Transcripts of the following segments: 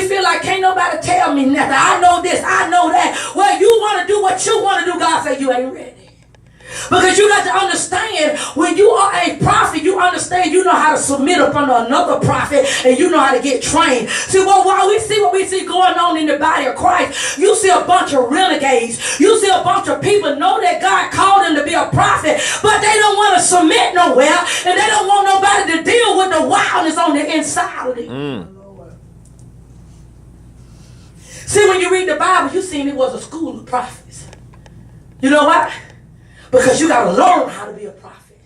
we feel like can't nobody tell me nothing. I know this, I know that. Well, you want to do what you want to do. God said you ain't ready. Because you got to understand, when you are a prophet, you understand you know how to submit up under another prophet, and you know how to get trained. See, well, while we see what we see going on in the body of Christ, you see a bunch of renegades. You see a bunch of people know that God called them to be a prophet, but they don't want to submit nowhere, and they don't want nobody to deal with the wildness on the inside of them. See, when you read the Bible, you see it was a school of prophets. You know what? Because you got to learn how to be a prophet.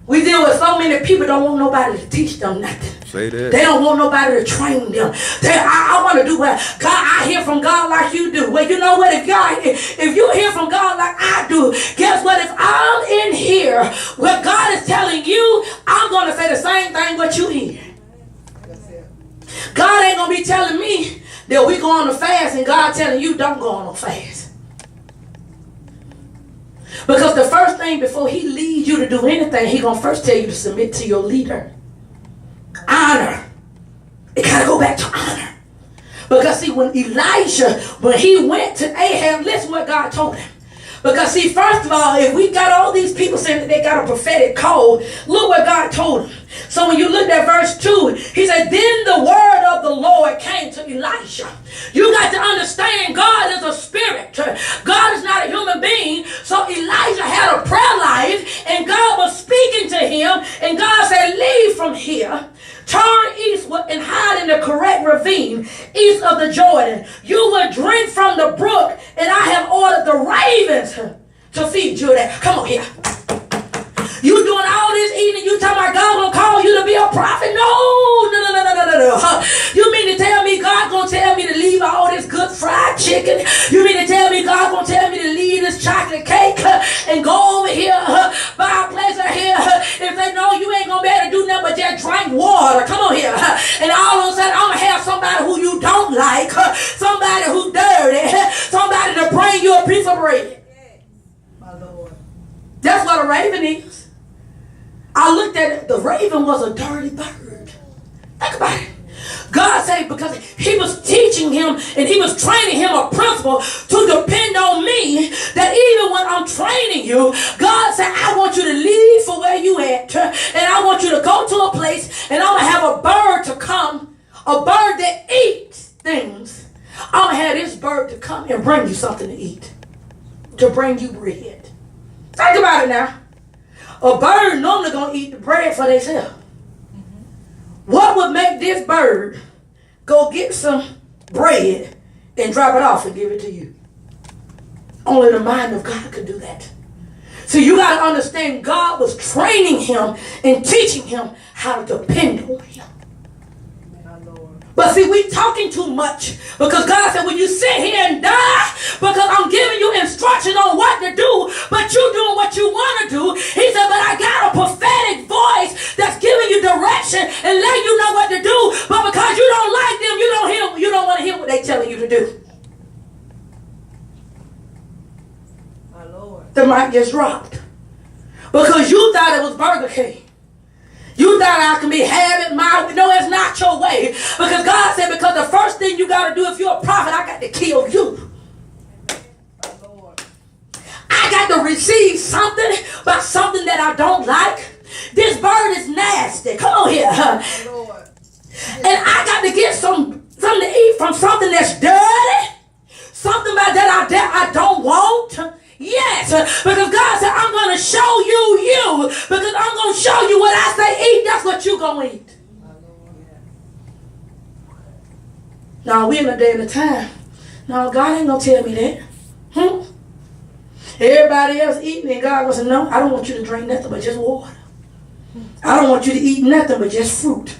We deal with so many people don't want nobody to teach them nothing. Say that. They don't want nobody to train them. I want to do what God. I hear from God like you do. Well, you know what? If you hear from God like I do, guess what? If I'm in here, what God is telling you, I'm going to say the same thing what you hear. God ain't going to be telling me that we go on a fast, and God telling you don't go on a fast. Because the first thing before he leads you to do anything, he going to first tell you to submit to your leader. Honor. It got to go back to honor. Because see, when Elijah, when he went to Ahab, listen what God told him. Because see, first of all, if we got all these people saying that they got a prophetic code, look what God told them. So when you look at verse 2, he said, then the word of the Lord came to Elijah. You got to understand, God is a spirit. God is not a human being. So Elijah had a prayer life, and God was speaking to him, and God said, leave from here. Turn eastward and hide in the correct ravine east of the Jordan. You will drink from the brook, and I have ordered the ravens to feed you there. Come on here. You doing all this eating, you talking about God gonna call you to be a prophet? No. You mean to tell me God gonna tell me to leave all this good fried chicken? You mean to tell me God gonna tell me to leave this chocolate cake and go over here by a place right here? If they know you ain't gonna be able to do nothing but just drink water, come on here. And all of a sudden I'm gonna have somebody who you don't like, somebody who dirty, somebody to bring you a piece of bread. My Lord. That's what a raven is. I looked at it, the raven was a dirty bird. Think about it. God said because he was teaching him and he was training him a principle to depend on me, that even when I'm training you, God said, I want you to leave for where you at, and I want you to go to a place, and I'm going to have a bird to come, a bird that eats things. I'm going to have this bird to come and bring you something to eat, to bring you bread. Think about it now. A bird normally going to eat the bread for themselves. What would make this bird go get some bread and drop it off and give it to you? Only the mind of God could do that. So you got to understand, God was training him and teaching him how to depend on him. But see, we talking too much, because God said when you sit here and die, because I'm giving you instructions on what to do, but you doing what you want to do. He said, but I got a prophetic voice that's giving you direction and letting you know what to do. But because you don't like them, you don't want to hear what they telling you to do. My Lord. The mic gets dropped because you thought it was Burger King. You thought I can be having my way. No, it's not your way. Because God said, because the first thing you got to do if you're a prophet, I got to kill you. I got to receive something by something that I don't like. This bird is nasty. Come on here. And I got to get something to eat from something that's dirty. Something that I don't want. Yes, because God said, I'm going to show you, because I'm going to show you what I say eat, that's what you're going to eat. Now, we're in a day and a time. No, God ain't going to tell me that. Everybody else eating, and God goes, no, I don't want you to drink nothing but just water. I don't want you to eat nothing but just fruit.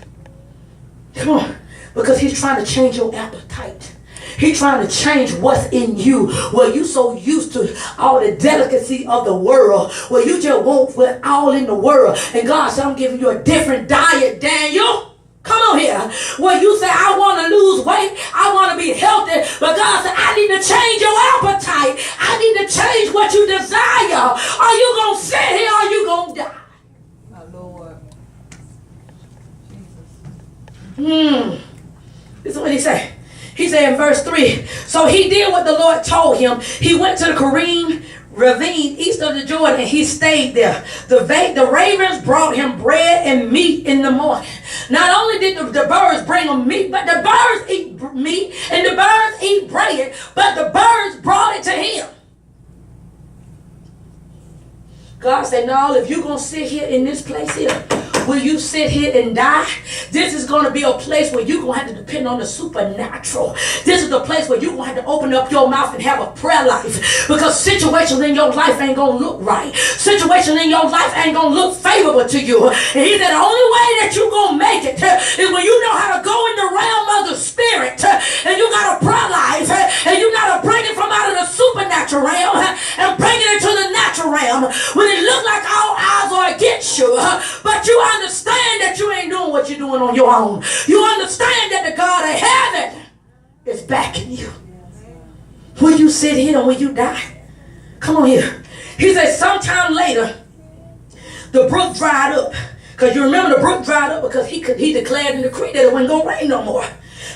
Come on, because he's trying to change your appetite. He's trying to change what's in you. Well, you so used to all the delicacy of the world. Well, you just want what's all in the world. And God said, I'm giving you a different diet, Daniel. Come on here. Well, you say, I want to lose weight. I want to be healthy. But God said, I need to change your appetite. I need to change what you desire. Are you going to sit here or are you going to die? My Lord. Jesus. This is what what he said. He said in verse 3, so he did what the Lord told him. He went to the Karim ravine east of the Jordan, and he stayed there. The ravens brought him bread and meat in the morning. Not only did the birds bring him meat, but the birds eat meat and the birds eat bread, but the birds brought it to him. God said, no, if you're going to sit here in this place here, will you sit here and die? This is going to be a place where you're going to have to depend on the supernatural. This is the place where you're going to have to open up your mouth and have a prayer life. Because situations in your life ain't going to look right. Situations in your life ain't going to look favorable to you. And he said the only way that you're going to make it is when you know how to go in the realm of the spirit. And you got a prayer life. And you got to bring it from out of the supernatural realm and bring it into the natural realm. When it look like all eyes are against you, but you understand that you ain't doing what you're doing on your own. You understand that the God of heaven is backing you. Will you sit here and will you die? Come on here. He said sometime later, the brook dried up. Because you remember the brook dried up because he declared and decreed that it wasn't going to rain no more.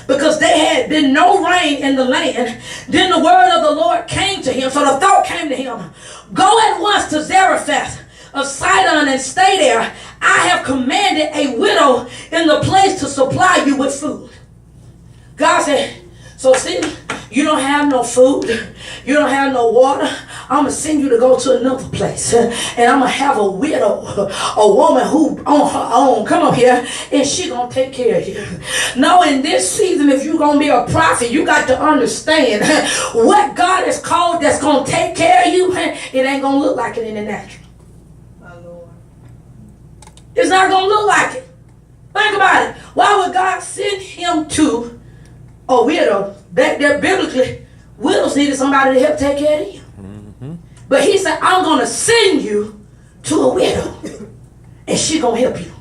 Because there had been no rain in the land. Then the word of the Lord came to him. So the thought came to him. Go at once to Zarephath of Sidon and stay there. I have commanded a widow in the place to supply you with food. God said, so see, you don't have no food. You don't have no water. I'm going to send you to go to another place. And I'm going to have a widow, a woman who on her own, come up here, and she going to take care of you. Now in this season, if you're going to be a prophet, you got to understand what God has called that's going to take care of you. It ain't going to look like it in the natural. It's not going to look like it. Think about it. Why would God send him to a widow? Back there biblically, widows needed somebody to help take care of them. Mm-hmm. But he said, I'm going to send you to a widow. And she's going to help you.